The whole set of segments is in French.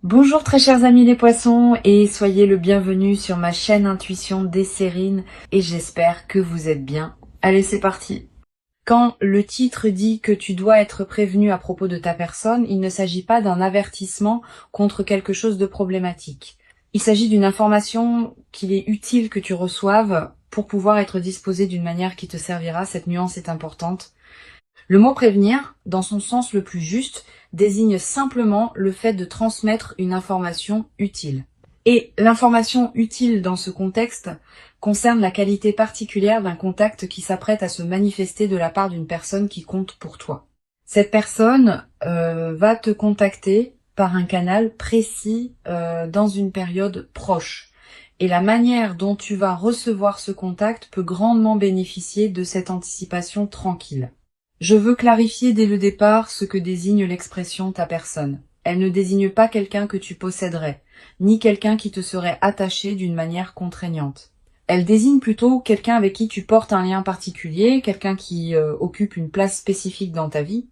Bonjour très chers amis les poissons et soyez le bienvenu sur ma chaîne Intuition Desserine et j'espère que vous êtes bien. Allez, c'est parti. Quand le titre dit que tu dois être prévenu à propos de ta personne, il ne s'agit pas d'un avertissement contre quelque chose de problématique. Il s'agit d'une information qu'il est utile que tu reçoives pour pouvoir être disposé d'une manière qui te servira. Cette nuance est importante. Le mot prévenir, dans son sens le plus juste, désigne simplement le fait de transmettre une information utile. Et l'information utile dans ce contexte concerne la qualité particulière d'un contact qui s'apprête à se manifester de la part d'une personne qui compte pour toi. Cette personne va te contacter par un canal précis dans une période proche. Et la manière dont tu vas recevoir ce contact peut grandement bénéficier de cette anticipation tranquille. Je veux clarifier dès le départ ce que désigne l'expression ta personne. Elle ne désigne pas quelqu'un que tu posséderais, ni quelqu'un qui te serait attaché d'une manière contraignante. Elle désigne plutôt quelqu'un avec qui tu portes un lien particulier, quelqu'un qui occupe une place spécifique dans ta vie,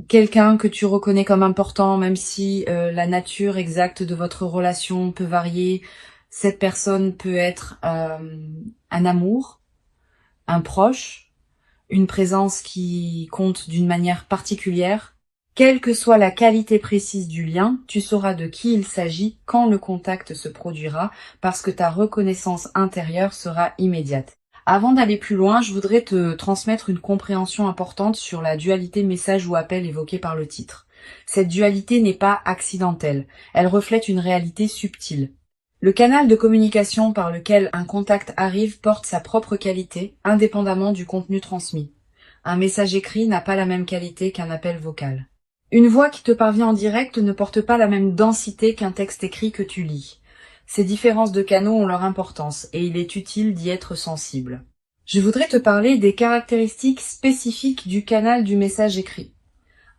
quelqu'un que tu reconnais comme important, même si la nature exacte de votre relation peut varier. Cette personne peut être un amour, un proche, une présence qui compte d'une manière particulière. Quelle que soit la qualité précise du lien, tu sauras de qui il s'agit quand le contact se produira, parce que ta reconnaissance intérieure sera immédiate. Avant d'aller plus loin, je voudrais te transmettre une compréhension importante sur la dualité message ou appel évoquée par le titre. Cette dualité n'est pas accidentelle, elle reflète une réalité subtile. Le canal de communication par lequel un contact arrive porte sa propre qualité, indépendamment du contenu transmis. Un message écrit n'a pas la même qualité qu'un appel vocal. Une voix qui te parvient en direct ne porte pas la même densité qu'un texte écrit que tu lis. Ces différences de canaux ont leur importance et il est utile d'y être sensible. Je voudrais te parler des caractéristiques spécifiques du canal du message écrit.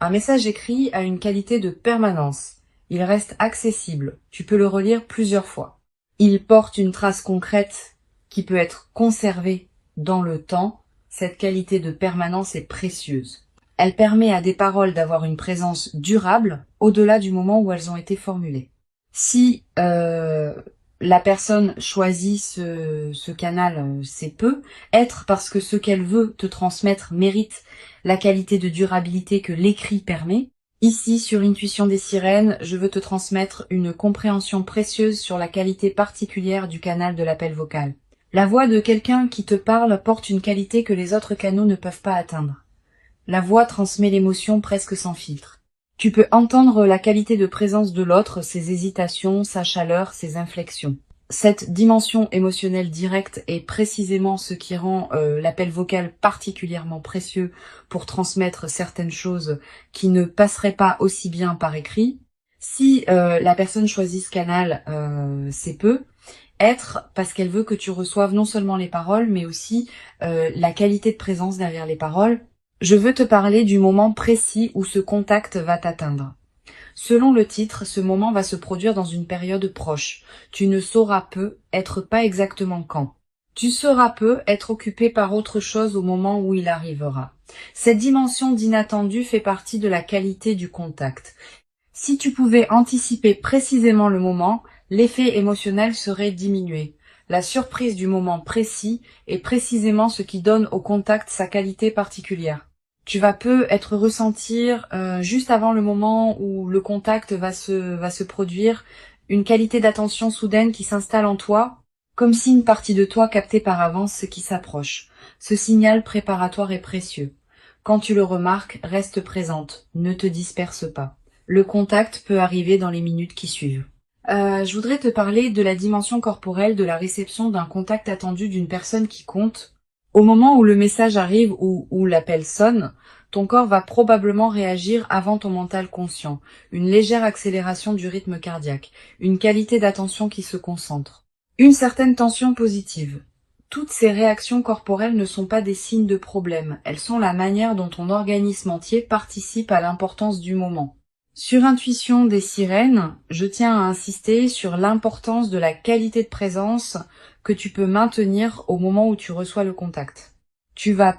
Un message écrit a une qualité de permanence. Il reste accessible, tu peux le relire plusieurs fois. Il porte une trace concrète qui peut être conservée dans le temps. Cette qualité de permanence est précieuse. Elle permet à des paroles d'avoir une présence durable au-delà du moment où elles ont été formulées. Si la personne choisit ce canal, c'est peu, être parce que ce qu'elle veut te transmettre mérite la qualité de durabilité que l'écrit permet. Ici, sur Intuition des sirènes, je veux te transmettre une compréhension précieuse sur la qualité particulière du canal de l'appel vocal. La voix de quelqu'un qui te parle porte une qualité que les autres canaux ne peuvent pas atteindre. La voix transmet l'émotion presque sans filtre. Tu peux entendre la qualité de présence de l'autre, ses hésitations, sa chaleur, ses inflexions. Cette dimension émotionnelle directe est précisément ce qui rend l'appel vocal particulièrement précieux pour transmettre certaines choses qui ne passeraient pas aussi bien par écrit. Si la personne choisit ce canal, c'est peu. Être parce qu'elle veut que tu reçoives non seulement les paroles, mais aussi la qualité de présence derrière les paroles. Je veux te parler du moment précis où ce contact va t'atteindre. Selon le titre, ce moment va se produire dans une période proche. Tu ne sauras peu, être pas exactement quand. Tu sauras peu, être occupé par autre chose au moment où il arrivera. Cette dimension d'inattendu fait partie de la qualité du contact. Si tu pouvais anticiper précisément le moment, l'effet émotionnel serait diminué. La surprise du moment précis est précisément ce qui donne au contact sa qualité particulière. Tu vas peu être ressentir juste avant le moment où le contact va se produire, une qualité d'attention soudaine qui s'installe en toi, comme si une partie de toi captait par avance ce qui s'approche. Ce signal préparatoire est précieux. Quand tu le remarques, reste présente, ne te disperse pas. Le contact peut arriver dans les minutes qui suivent. Je voudrais te parler de la dimension corporelle de la réception d'un contact attendu d'une personne qui compte. Au moment où le message arrive ou où l'appel sonne, ton corps va probablement réagir avant ton mental conscient. Une légère accélération du rythme cardiaque, une qualité d'attention qui se concentre, une certaine tension positive. Toutes ces réactions corporelles ne sont pas des signes de problème, elles sont la manière dont ton organisme entier participe à l'importance du moment. Sur Intuition des sirènes, je tiens à insister sur l'importance de la qualité de présence que tu peux maintenir au moment où tu reçois le contact. Tu vas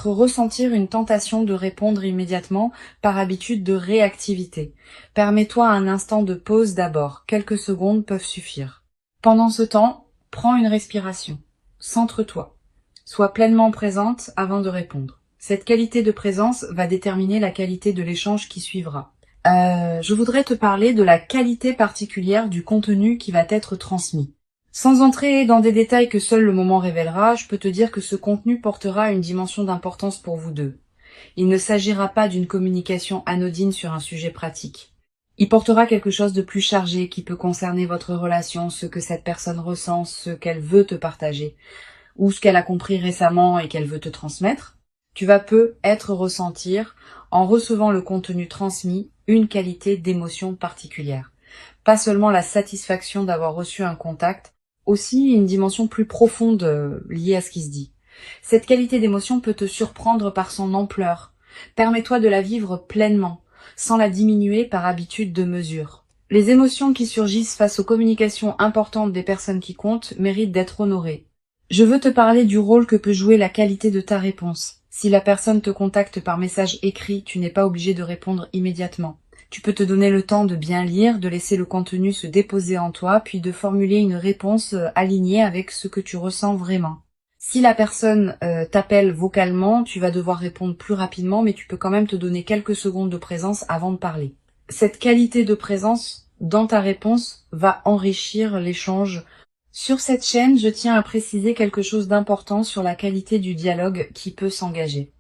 ressentir une tentation de répondre immédiatement par habitude de réactivité. Permets-toi un instant de pause d'abord. Quelques secondes peuvent suffire. Pendant ce temps, prends une respiration. Centre-toi. Sois pleinement présente avant de répondre. Cette qualité de présence va déterminer la qualité de l'échange qui suivra. Je voudrais te parler de la qualité particulière du contenu qui va être transmis. Sans entrer dans des détails que seul le moment révélera, je peux te dire que ce contenu portera une dimension d'importance pour vous deux. Il ne s'agira pas d'une communication anodine sur un sujet pratique. Il portera quelque chose de plus chargé qui peut concerner votre relation, ce que cette personne ressent, ce qu'elle veut te partager, ou ce qu'elle a compris récemment et qu'elle veut te transmettre. Tu vas ressentir, en recevant le contenu transmis, une qualité d'émotion particulière. Pas seulement la satisfaction d'avoir reçu un contact, aussi une dimension plus profonde liée à ce qui se dit. Cette qualité d'émotion peut te surprendre par son ampleur. Permets-toi de la vivre pleinement, sans la diminuer par habitude de mesure. Les émotions qui surgissent face aux communications importantes des personnes qui comptent méritent d'être honorées. Je veux te parler du rôle que peut jouer la qualité de ta réponse. Si la personne te contacte par message écrit, tu n'es pas obligé de répondre immédiatement. Tu peux te donner le temps de bien lire, de laisser le contenu se déposer en toi, puis de formuler une réponse alignée avec ce que tu ressens vraiment. Si la personne t'appelle vocalement, tu vas devoir répondre plus rapidement, mais tu peux quand même te donner quelques secondes de présence avant de parler. Cette qualité de présence dans ta réponse va enrichir l'échange. Sur cette chaîne, je tiens à préciser quelque chose d'important sur la qualité du dialogue qui peut s'engager.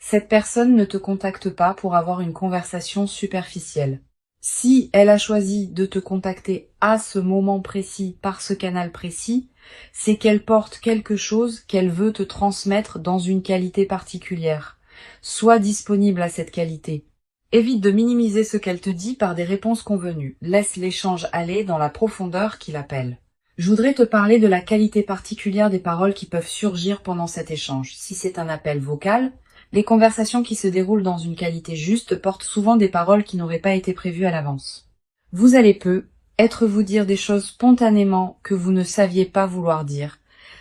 Cette personne ne te contacte pas pour avoir une conversation superficielle. Si elle a choisi de te contacter à ce moment précis, par ce canal précis, c'est qu'elle porte quelque chose qu'elle veut te transmettre dans une qualité particulière. Sois disponible à cette qualité. Évite de minimiser ce qu'elle te dit par des réponses convenues. Laisse l'échange aller dans la profondeur qu'il appelle. Je voudrais te parler de la qualité particulière des paroles qui peuvent surgir pendant cet échange. Si c'est un appel vocal, les conversations qui se déroulent dans une qualité juste portent souvent des paroles qui n'auraient pas été prévues à l'avance. Vous allez vous dire des choses spontanément que vous ne saviez pas vouloir dire.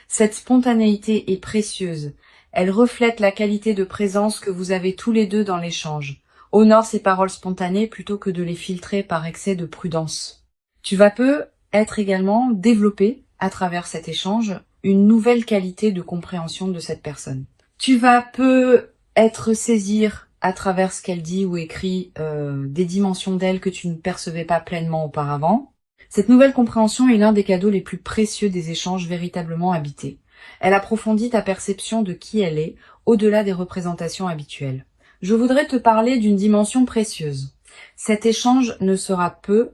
Cette spontanéité est précieuse. Elle reflète la qualité de présence que vous avez tous les deux dans l'échange. Honore ces paroles spontanées plutôt que de les filtrer par excès de prudence. Tu vas être également développé à travers cet échange une nouvelle qualité de compréhension de cette personne. Tu vas saisir à travers ce qu'elle dit ou écrit des dimensions d'elle que tu ne percevais pas pleinement auparavant. Cette nouvelle compréhension est l'un des cadeaux les plus précieux des échanges véritablement habités. Elle approfondit ta perception de qui elle est, au-delà des représentations habituelles. Je voudrais te parler d'une dimension précieuse. Cet échange ne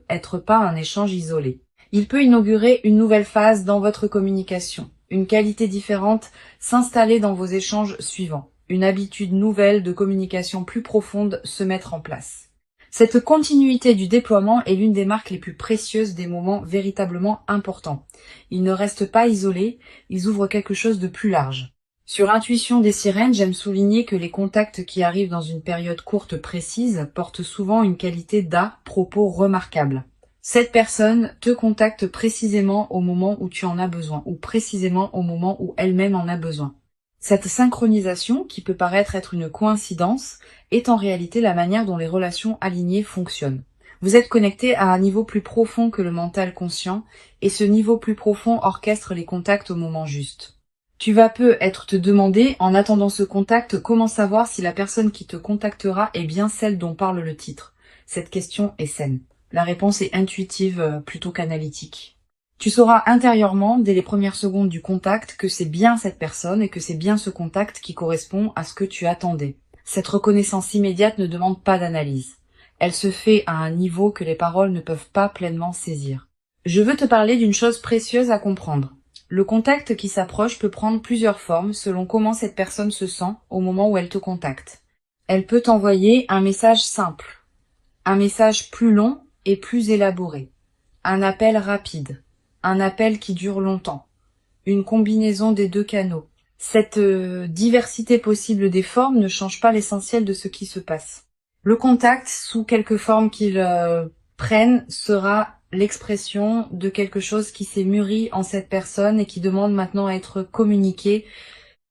être pas un échange isolé. Il peut inaugurer une nouvelle phase dans votre communication, une qualité différente s'installer dans vos échanges suivants, une habitude nouvelle de communication plus profonde se mettre en place. Cette continuité du déploiement est l'une des marques les plus précieuses des moments véritablement importants. Ils ne restent pas isolés, ils ouvrent quelque chose de plus large. Sur Intuition des sirènes, j'aime souligner que les contacts qui arrivent dans une période courte précise portent souvent une qualité d'à-propos remarquable. Cette personne te contacte précisément au moment où tu en as besoin, ou précisément au moment où elle-même en a besoin. Cette synchronisation, qui peut paraître être une coïncidence, est en réalité la manière dont les relations alignées fonctionnent. Vous êtes connecté à un niveau plus profond que le mental conscient, et ce niveau plus profond orchestre les contacts au moment juste. Tu vas te demander, en attendant ce contact, comment savoir si la personne qui te contactera est bien celle dont parle le titre. Cette question est saine. La réponse est intuitive plutôt qu'analytique. Tu sauras intérieurement, dès les premières secondes du contact, que c'est bien cette personne et que c'est bien ce contact qui correspond à ce que tu attendais. Cette reconnaissance immédiate ne demande pas d'analyse. Elle se fait à un niveau que les paroles ne peuvent pas pleinement saisir. Je veux te parler d'une chose précieuse à comprendre. Le contact qui s'approche peut prendre plusieurs formes selon comment cette personne se sent au moment où elle te contacte. Elle peut t'envoyer un message simple, un message plus long et plus élaboré, un appel rapide, un appel qui dure longtemps, une combinaison des deux canaux. Cette diversité possible des formes ne change pas l'essentiel de ce qui se passe. Le contact, sous quelque forme qu'il prenne, sera l'expression de quelque chose qui s'est mûri en cette personne et qui demande maintenant à être communiqué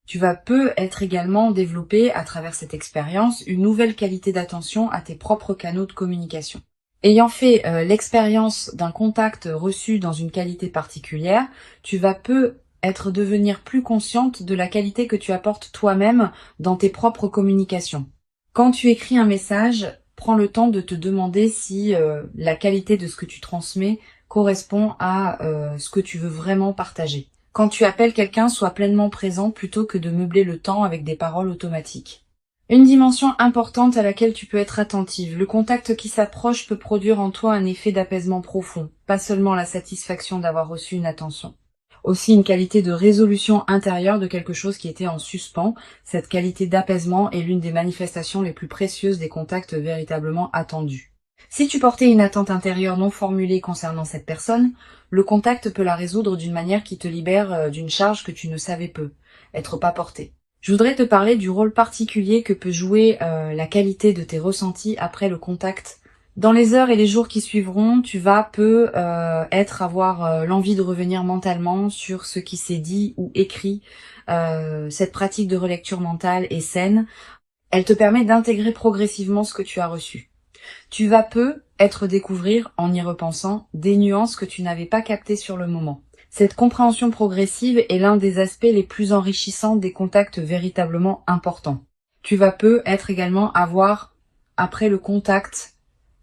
Tu vas peu être également développé à travers cette expérience une nouvelle qualité d'attention à tes propres canaux de communication. Ayant fait l'expérience d'un contact reçu dans une qualité particulière, tu vas peu devenir plus consciente de la qualité que tu apportes toi-même dans tes propres communications. Quand tu écris un message, prends le temps de te demander si la qualité de ce que tu transmets correspond à ce que tu veux vraiment partager. Quand tu appelles quelqu'un, sois pleinement présent plutôt que de meubler le temps avec des paroles automatiques. Une dimension importante à laquelle tu peux être attentive. Le contact qui s'approche peut produire en toi un effet d'apaisement profond, pas seulement la satisfaction d'avoir reçu une attention. Aussi une qualité de résolution intérieure de quelque chose qui était en suspens. Cette qualité d'apaisement est l'une des manifestations les plus précieuses des contacts véritablement attendus. Si tu portais une attente intérieure non formulée concernant cette personne, le contact peut la résoudre d'une manière qui te libère d'une charge que tu ne savais peu, être pas porté. Je voudrais te parler du rôle particulier que peut jouer la qualité de tes ressentis après le contact. Dans les heures et les jours qui suivront, tu vas avoir l'envie de revenir mentalement sur ce qui s'est dit ou écrit. Cette pratique de relecture mentale est saine. Elle te permet d'intégrer progressivement ce que tu as reçu. Tu vas découvrir, en y repensant, des nuances que tu n'avais pas captées sur le moment. Cette compréhension progressive est l'un des aspects les plus enrichissants des contacts véritablement importants. Tu vas également avoir, après le contact,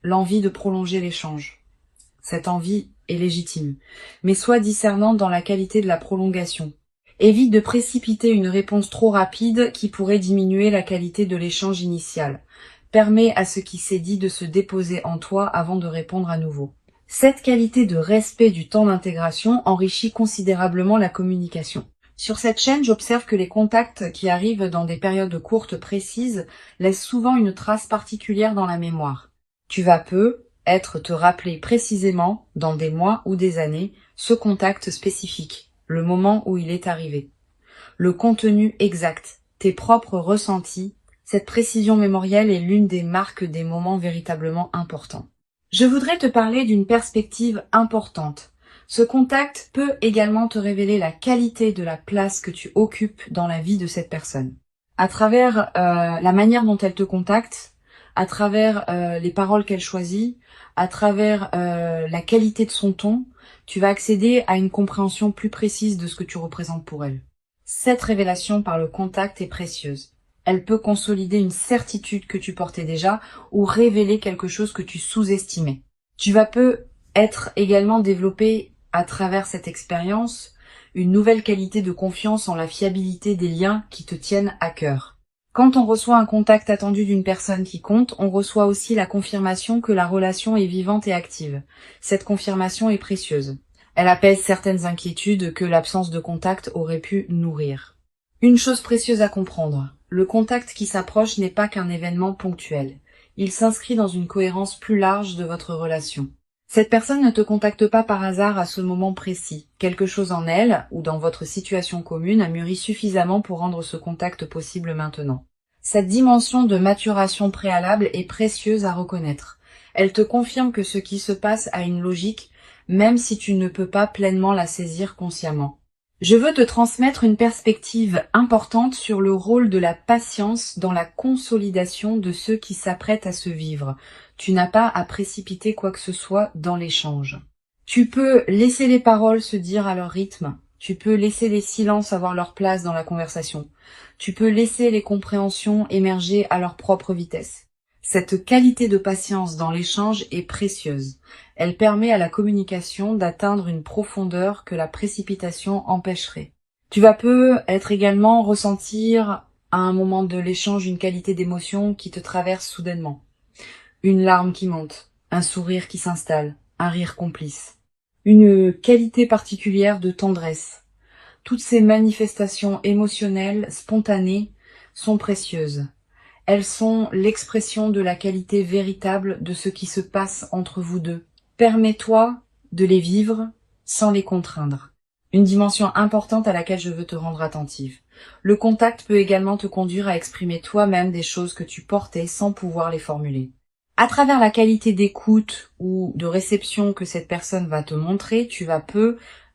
l'envie de prolonger l'échange. Cette envie est légitime, mais sois discernante dans la qualité de la prolongation. Évite de précipiter une réponse trop rapide qui pourrait diminuer la qualité de l'échange initial. Permets à ce qui s'est dit de se déposer en toi avant de répondre à nouveau. Cette qualité de respect du temps d'intégration enrichit considérablement la communication. Sur cette chaîne, j'observe que les contacts qui arrivent dans des périodes courtes précises laissent souvent une trace particulière dans la mémoire. Tu vas te rappeler précisément, dans des mois ou des années, ce contact spécifique, le moment où il est arrivé. Le contenu exact, tes propres ressentis. Cette précision mémorielle est l'une des marques des moments véritablement importants. Je voudrais te parler d'une perspective importante. Ce contact peut également te révéler la qualité de la place que tu occupes dans la vie de cette personne. À travers la manière dont elle te contacte, à travers les paroles qu'elle choisit, à travers la qualité de son ton, tu vas accéder à une compréhension plus précise de ce que tu représentes pour elle. Cette révélation par le contact est précieuse. Elle peut consolider une certitude que tu portais déjà ou révéler quelque chose que tu sous-estimais. Tu vas être également développé à travers cette expérience une nouvelle qualité de confiance en la fiabilité des liens qui te tiennent à cœur. Quand on reçoit un contact attendu d'une personne qui compte, on reçoit aussi la confirmation que la relation est vivante et active. Cette confirmation est précieuse. Elle apaise certaines inquiétudes que l'absence de contact aurait pu nourrir. Une chose précieuse à comprendre. Le contact qui s'approche n'est pas qu'un événement ponctuel. Il s'inscrit dans une cohérence plus large de votre relation. Cette personne ne te contacte pas par hasard à ce moment précis. Quelque chose en elle, ou dans votre situation commune, a mûri suffisamment pour rendre ce contact possible maintenant. Cette dimension de maturation préalable est précieuse à reconnaître. Elle te confirme que ce qui se passe a une logique, même si tu ne peux pas pleinement la saisir consciemment. Je veux te transmettre une perspective importante sur le rôle de la patience dans la consolidation de ceux qui s'apprêtent à se vivre. Tu n'as pas à précipiter quoi que ce soit dans l'échange. Tu peux laisser les paroles se dire à leur rythme. Tu peux laisser les silences avoir leur place dans la conversation. Tu peux laisser les compréhensions émerger à leur propre vitesse. Cette qualité de patience dans l'échange est précieuse. Elle permet à la communication d'atteindre une profondeur que la précipitation empêcherait. Tu vas être également ressentir à un moment de l'échange une qualité d'émotion qui te traverse soudainement. Une larme qui monte, un sourire qui s'installe, un rire complice. Une qualité particulière de tendresse. Toutes ces manifestations émotionnelles, spontanées, sont précieuses. Elles sont l'expression de la qualité véritable de ce qui se passe entre vous deux. Permets-toi de les vivre sans les contraindre. Une dimension importante à laquelle je veux te rendre attentive. Le contact peut également te conduire à exprimer toi-même des choses que tu portais sans pouvoir les formuler. À travers la qualité d'écoute ou de réception que cette personne va te montrer, tu vas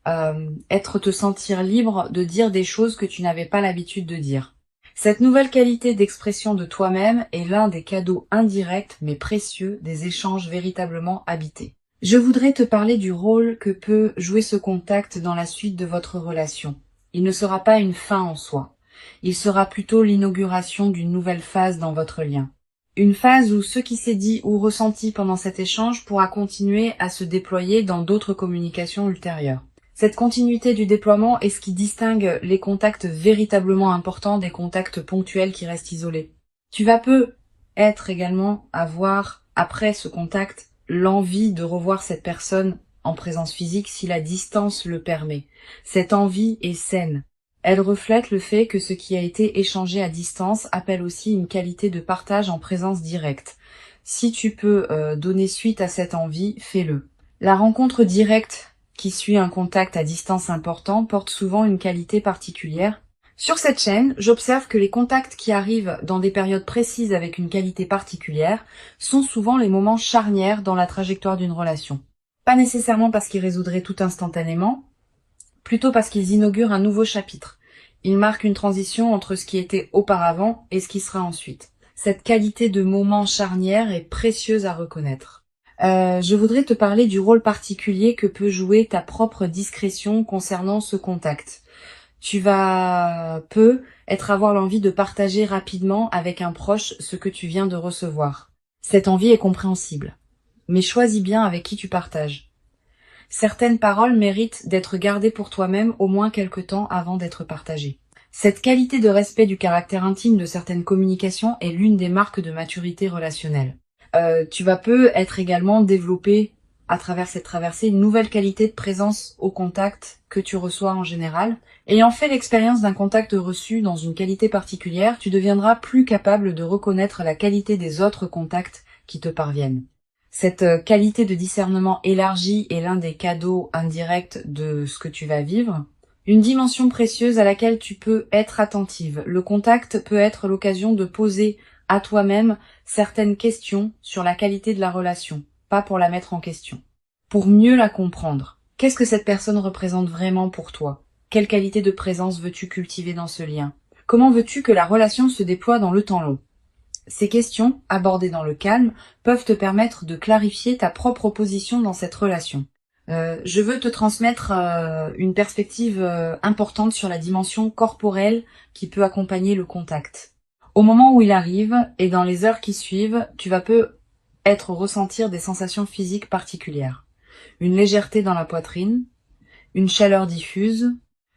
te sentir libre de dire des choses que tu n'avais pas l'habitude de dire. Cette nouvelle qualité d'expression de toi-même est l'un des cadeaux indirects mais précieux des échanges véritablement habités. Je voudrais te parler du rôle que peut jouer ce contact dans la suite de votre relation. Il ne sera pas une fin en soi. Il sera plutôt l'inauguration d'une nouvelle phase dans votre lien. Une phase où ce qui s'est dit ou ressenti pendant cet échange pourra continuer à se déployer dans d'autres communications ultérieures. Cette continuité du déploiement est ce qui distingue les contacts véritablement importants des contacts ponctuels qui restent isolés. Tu vas peut-être également avoir, après ce contact, l'envie de revoir cette personne en présence physique si la distance le permet. Cette envie est saine. Elle reflète le fait que ce qui a été échangé à distance appelle aussi une qualité de partage en présence directe. Si tu peux donner suite à cette envie, fais-le. La rencontre directe qui suit un contact à distance important porte souvent une qualité particulière. Sur cette chaîne, j'observe que les contacts qui arrivent dans des périodes précises avec une qualité particulière sont souvent les moments charnières dans la trajectoire d'une relation. Pas nécessairement parce qu'ils résoudraient tout instantanément, plutôt parce qu'ils inaugurent un nouveau chapitre. Ils marquent une transition entre ce qui était auparavant et ce qui sera ensuite. Cette qualité de moment charnière est précieuse à reconnaître. Je voudrais te parler du rôle particulier que peut jouer ta propre discrétion concernant ce contact. Tu vas avoir l'envie de partager rapidement avec un proche ce que tu viens de recevoir. Cette envie est compréhensible. Mais choisis bien avec qui tu partages. Certaines paroles méritent d'être gardées pour toi-même au moins quelque temps avant d'être partagées. Cette qualité de respect du caractère intime de certaines communications est l'une des marques de maturité relationnelle. Tu vas être également développer à travers cette traversée une nouvelle qualité de présence au contact que tu reçois en général. Ayant fait l'expérience d'un contact reçu dans une qualité particulière, tu deviendras plus capable de reconnaître la qualité des autres contacts qui te parviennent. Cette qualité de discernement élargi est l'un des cadeaux indirects de ce que tu vas vivre. Une dimension précieuse à laquelle tu peux être attentive. Le contact peut être l'occasion de poser à toi-même certaines questions sur la qualité de la relation, pas pour la mettre en question. Pour mieux la comprendre. Qu'est-ce que cette personne représente vraiment pour toi? Quelle qualité de présence veux-tu cultiver dans ce lien? Comment veux-tu que la relation se déploie dans le temps long? Ces questions, abordées dans le calme, peuvent te permettre de clarifier ta propre position dans cette relation. Je veux te transmettre une perspective importante sur la dimension corporelle qui peut accompagner le contact. Au moment où il arrive et dans les heures qui suivent, tu vas peut-être ressentir des sensations physiques particulières. Une légèreté dans la poitrine, une chaleur diffuse,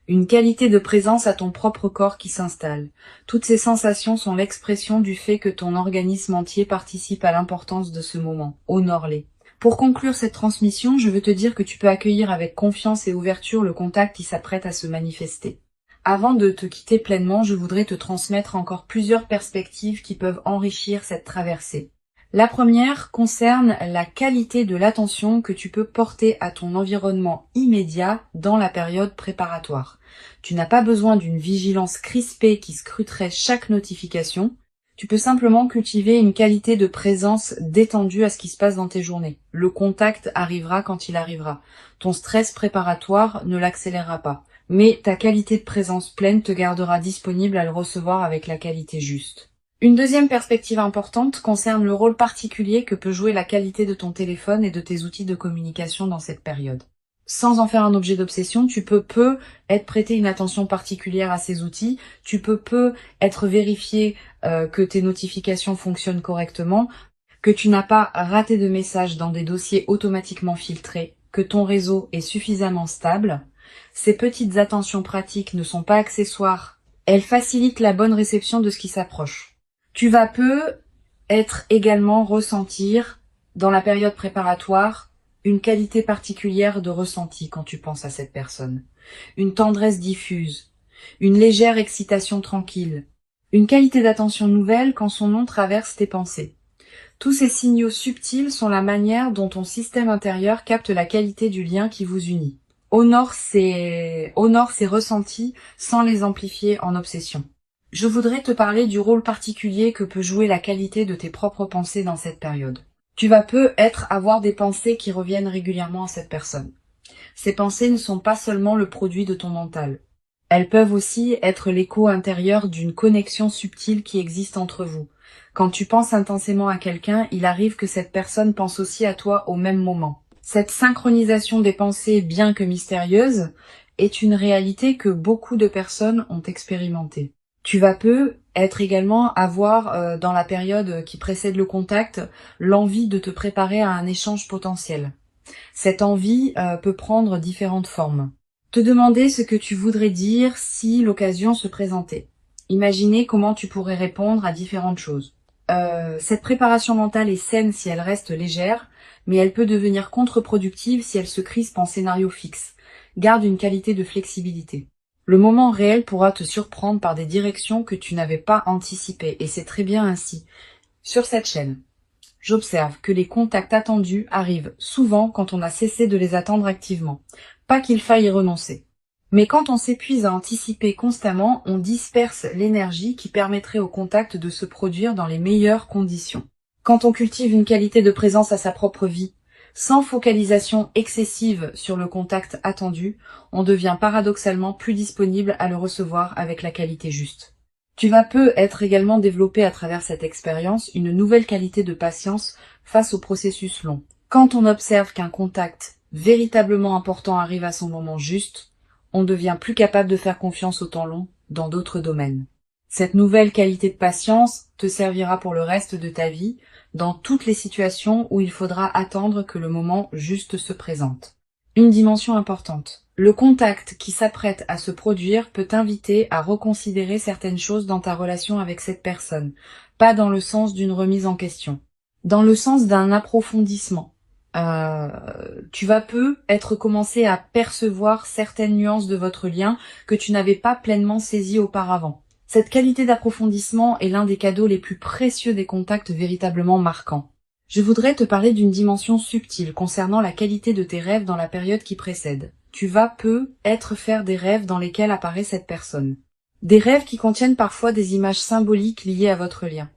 une qualité de présence à ton propre corps qui s'installe. Toutes ces sensations sont l'expression du fait que ton organisme entier participe à l'importance de ce moment. Honore-les. Pour conclure cette transmission, je veux te dire que tu peux accueillir avec confiance et ouverture le contact qui s'apprête à se manifester. Avant de te quitter pleinement, je voudrais te transmettre encore plusieurs perspectives qui peuvent enrichir cette traversée. La première concerne la qualité de l'attention que tu peux porter à ton environnement immédiat dans la période préparatoire. Tu n'as pas besoin d'une vigilance crispée qui scruterait chaque notification. Tu peux simplement cultiver une qualité de présence détendue à ce qui se passe dans tes journées. Le contact arrivera quand il arrivera. Ton stress préparatoire ne l'accélérera pas. Mais ta qualité de présence pleine te gardera disponible à le recevoir avec la qualité juste. Une deuxième perspective importante concerne le rôle particulier que peut jouer la qualité de ton téléphone et de tes outils de communication dans cette période. Sans en faire un objet d'obsession, tu peux être prêté une attention particulière à ces outils, tu peux être vérifié que tes notifications fonctionnent correctement, que tu n'as pas raté de messages dans des dossiers automatiquement filtrés, que ton réseau est suffisamment stable. Ces petites attentions pratiques ne sont pas accessoires, elles facilitent la bonne réception de ce qui s'approche. Tu vas être également ressentir, dans la période préparatoire, une qualité particulière de ressenti quand tu penses à cette personne. Une tendresse diffuse, une légère excitation tranquille, une qualité d'attention nouvelle quand son nom traverse tes pensées. Tous ces signaux subtils sont la manière dont ton système intérieur capte la qualité du lien qui vous unit. Honore ces ressentis sans les amplifier en obsession. Je voudrais te parler du rôle particulier que peut jouer la qualité de tes propres pensées dans cette période. Tu vas avoir des pensées qui reviennent régulièrement à cette personne. Ces pensées ne sont pas seulement le produit de ton mental. Elles peuvent aussi être l'écho intérieur d'une connexion subtile qui existe entre vous. Quand tu penses intensément à quelqu'un, il arrive que cette personne pense aussi à toi au même moment. Cette synchronisation des pensées, bien que mystérieuse, est une réalité que beaucoup de personnes ont expérimentée. Tu vas être également avoir, dans la période qui précède le contact, l'envie de te préparer à un échange potentiel. Cette envie peut prendre différentes formes. Te demander ce que tu voudrais dire si l'occasion se présentait. Imaginer comment tu pourrais répondre à différentes choses. Cette préparation mentale est saine si elle reste légère, mais elle peut devenir contre-productive si elle se crispe en scénario fixe. Garde une qualité de flexibilité. Le moment réel pourra te surprendre par des directions que tu n'avais pas anticipées, et c'est très bien ainsi. Sur cette chaîne, j'observe que les contacts attendus arrivent souvent quand on a cessé de les attendre activement. Pas qu'il faille y renoncer. Mais quand on s'épuise à anticiper constamment, on disperse l'énergie qui permettrait au contact de se produire dans les meilleures conditions. Quand on cultive une qualité de présence à sa propre vie, sans focalisation excessive sur le contact attendu, on devient paradoxalement plus disponible à le recevoir avec la qualité juste. Tu vas être également développé à travers cette expérience une nouvelle qualité de patience face au processus long. Quand on observe qu'un contact véritablement important arrive à son moment juste, on devient plus capable de faire confiance au temps long dans d'autres domaines. Cette nouvelle qualité de patience te servira pour le reste de ta vie dans toutes les situations où il faudra attendre que le moment juste se présente. Une dimension importante. Le contact qui s'apprête à se produire peut t'inviter à reconsidérer certaines choses dans ta relation avec cette personne, pas dans le sens d'une remise en question, dans le sens d'un approfondissement. Tu vas être commencé à percevoir certaines nuances de votre lien que tu n'avais pas pleinement saisies auparavant. Cette qualité d'approfondissement est l'un des cadeaux les plus précieux des contacts véritablement marquants. Je voudrais te parler d'une dimension subtile concernant la qualité de tes rêves dans la période qui précède. Tu vas être faire des rêves dans lesquels apparaît cette personne. Des rêves qui contiennent parfois des images symboliques liées à votre lien.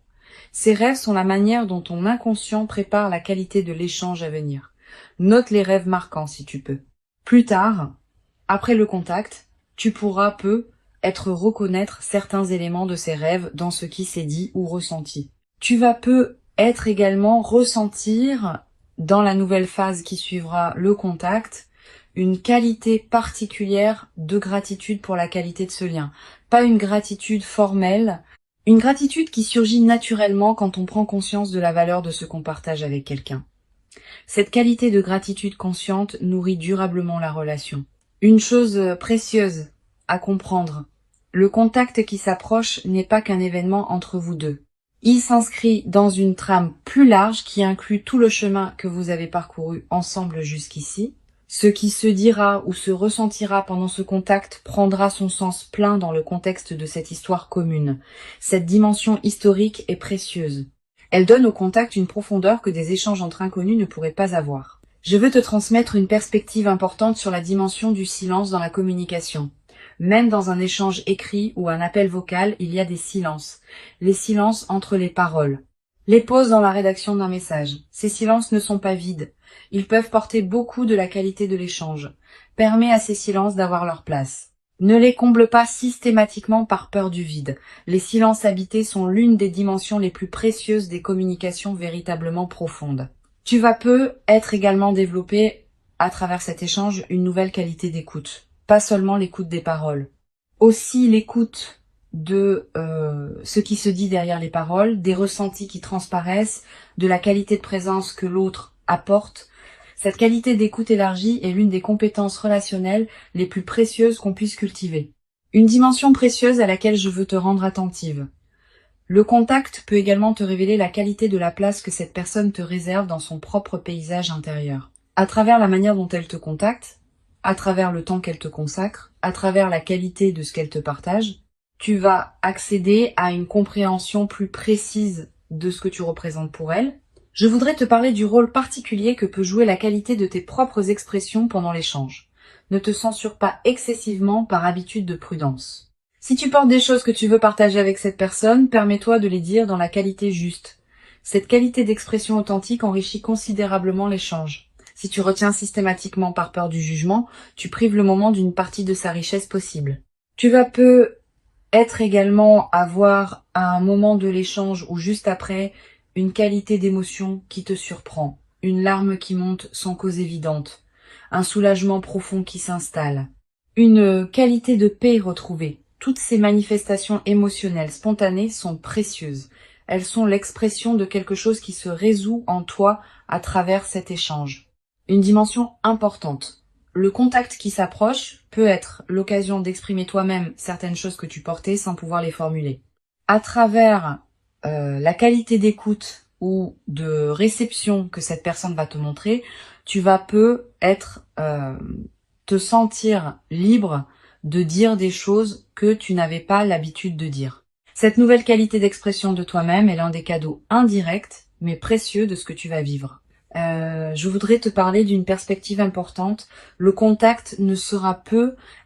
Ces rêves sont la manière dont ton inconscient prépare la qualité de l'échange à venir. Note les rêves marquants si tu peux. Plus tard, après le contact, tu pourras être reconnaître certains éléments de ces rêves dans ce qui s'est dit ou ressenti. Tu vas être également ressentir, dans la nouvelle phase qui suivra le contact, une qualité particulière de gratitude pour la qualité de ce lien. Pas une gratitude formelle, une gratitude qui surgit naturellement quand on prend conscience de la valeur de ce qu'on partage avec quelqu'un. Cette qualité de gratitude consciente nourrit durablement la relation. Une chose précieuse à comprendre, le contact qui s'approche n'est pas qu'un événement entre vous deux. Il s'inscrit dans une trame plus large qui inclut tout le chemin que vous avez parcouru ensemble jusqu'ici. Ce qui se dira ou se ressentira pendant ce contact prendra son sens plein dans le contexte de cette histoire commune. Cette dimension historique est précieuse. Elle donne au contact une profondeur que des échanges entre inconnus ne pourraient pas avoir. Je veux te transmettre une perspective importante sur la dimension du silence dans la communication. Même dans un échange écrit ou un appel vocal, il y a des silences. Les silences entre les paroles. Les pauses dans la rédaction d'un message. Ces silences ne sont pas vides. Ils peuvent porter beaucoup de la qualité de l'échange. Permets à ces silences d'avoir leur place. Ne les comble pas systématiquement par peur du vide. Les silences habités sont l'une des dimensions les plus précieuses des communications véritablement profondes. Tu vas être également développé, à travers cet échange, une nouvelle qualité d'écoute. Pas seulement l'écoute des paroles. Aussi l'écoute de ce qui se dit derrière les paroles, des ressentis qui transparaissent, de la qualité de présence que l'autre apporte. Cette qualité d'écoute élargie est l'une des compétences relationnelles les plus précieuses qu'on puisse cultiver. Une dimension précieuse à laquelle je veux te rendre attentive. Le contact peut également te révéler la qualité de la place que cette personne te réserve dans son propre paysage intérieur. À travers la manière dont elle te contacte, à travers le temps qu'elle te consacre, à travers la qualité de ce qu'elle te partage, tu vas accéder à une compréhension plus précise de ce que tu représentes pour elle. Je voudrais te parler du rôle particulier que peut jouer la qualité de tes propres expressions pendant l'échange. Ne te censure pas excessivement par habitude de prudence. Si tu portes des choses que tu veux partager avec cette personne, permets-toi de les dire dans la qualité juste. Cette qualité d'expression authentique enrichit considérablement l'échange. Si tu retiens systématiquement par peur du jugement, tu prives le moment d'une partie de sa richesse possible. Tu vas peut-être également avoir à un moment de l'échange ou juste après une qualité d'émotion qui te surprend, une larme qui monte sans cause évidente, un soulagement profond qui s'installe, une qualité de paix retrouvée. Toutes ces manifestations émotionnelles spontanées sont précieuses. Elles sont l'expression de quelque chose qui se résout en toi à travers cet échange. Une dimension importante. Le contact qui s'approche peut être l'occasion d'exprimer toi-même certaines choses que tu portais sans pouvoir les formuler. À travers la qualité d'écoute ou de réception que cette personne va te montrer, tu vas te sentir libre de dire des choses que tu n'avais pas l'habitude de dire. Cette nouvelle qualité d'expression de toi-même est l'un des cadeaux indirects mais précieux de ce que tu vas vivre. Je voudrais te parler d'une perspective importante. Le contact ne sera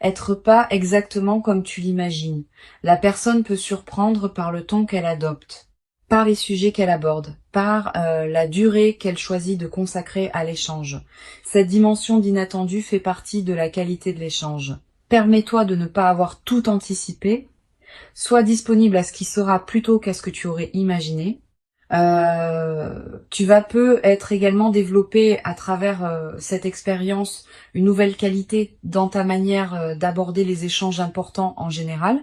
être pas exactement comme tu l'imagines. La personne peut surprendre par le ton qu'elle adopte, par les sujets qu'elle aborde, par la durée qu'elle choisit de consacrer à l'échange. Cette dimension d'inattendu fait partie de la qualité de l'échange. Permets-toi de ne pas avoir tout anticipé. Sois disponible à ce qui sera plutôt qu'à ce que tu aurais imaginé. Tu vas être également développé à travers cette expérience une nouvelle qualité dans ta manière d'aborder les échanges importants en général.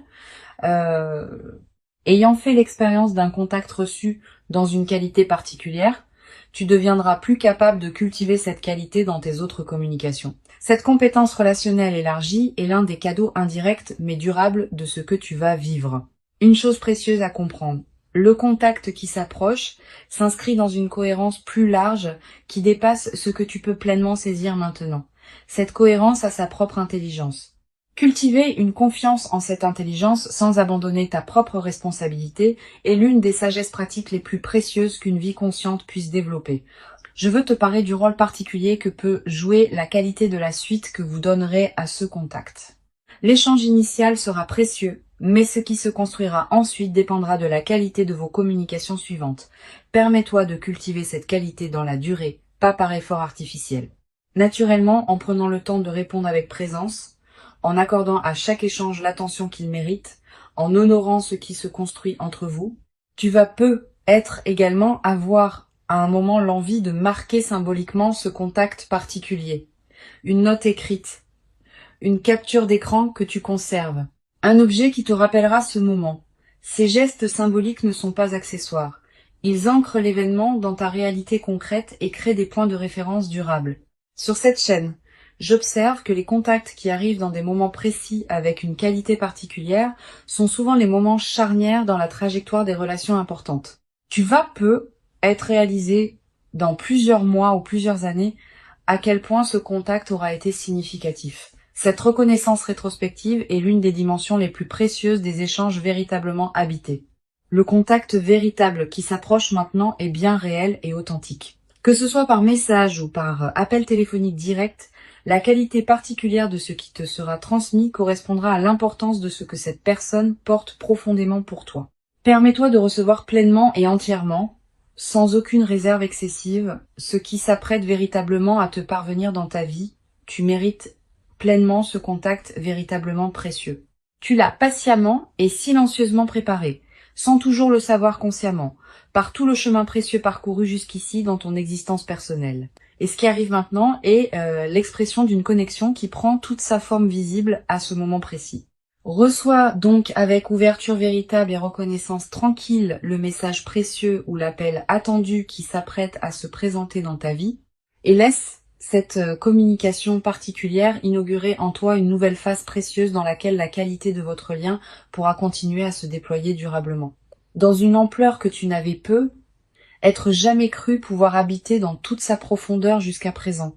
Ayant fait l'expérience d'un contact reçu dans une qualité particulière, tu deviendras plus capable de cultiver cette qualité dans tes autres communications. Cette compétence relationnelle élargie est l'un des cadeaux indirects mais durables de ce que tu vas vivre. Une chose précieuse à comprendre. Le contact qui s'approche s'inscrit dans une cohérence plus large qui dépasse ce que tu peux pleinement saisir maintenant. Cette cohérence a sa propre intelligence. Cultiver une confiance en cette intelligence sans abandonner ta propre responsabilité est l'une des sagesses pratiques les plus précieuses qu'une vie consciente puisse développer. Je veux te parler du rôle particulier que peut jouer la qualité de la suite que vous donnerez à ce contact. L'échange initial sera précieux, mais ce qui se construira ensuite dépendra de la qualité de vos communications suivantes. Permets-toi de cultiver cette qualité dans la durée, pas par effort artificiel. Naturellement, en prenant le temps de répondre avec présence, en accordant à chaque échange l'attention qu'il mérite, en honorant ce qui se construit entre vous, tu vas peut-être également avoir à un moment l'envie de marquer symboliquement ce contact particulier. Une note écrite, une capture d'écran que tu conserves, un objet qui te rappellera ce moment. Ces gestes symboliques ne sont pas accessoires. Ils ancrent l'événement dans ta réalité concrète et créent des points de référence durables. Sur cette chaîne, j'observe que les contacts qui arrivent dans des moments précis avec une qualité particulière sont souvent les moments charnières dans la trajectoire des relations importantes. Tu vas être réalisé dans plusieurs mois ou plusieurs années à quel point ce contact aura été significatif. Cette reconnaissance rétrospective est l'une des dimensions les plus précieuses des échanges véritablement habités. Le contact véritable qui s'approche maintenant est bien réel et authentique. Que ce soit par message ou par appel téléphonique direct, la qualité particulière de ce qui te sera transmis correspondra à l'importance de ce que cette personne porte profondément pour toi. Permets-toi de recevoir pleinement et entièrement, sans aucune réserve excessive, ce qui s'apprête véritablement à te parvenir dans ta vie. Tu mérites pleinement ce contact véritablement précieux. Tu l'as patiemment et silencieusement préparé, sans toujours le savoir consciemment, par tout le chemin précieux parcouru jusqu'ici dans ton existence personnelle. Et ce qui arrive maintenant est l'expression d'une connexion qui prend toute sa forme visible à ce moment précis. Reçois donc avec ouverture véritable et reconnaissance tranquille le message précieux ou l'appel attendu qui s'apprête à se présenter dans ta vie et laisse cette communication particulière inaugurer en toi une nouvelle phase précieuse dans laquelle la qualité de votre lien pourra continuer à se déployer durablement. Dans une ampleur que tu n'avais être jamais cru pouvoir habiter dans toute sa profondeur jusqu'à présent.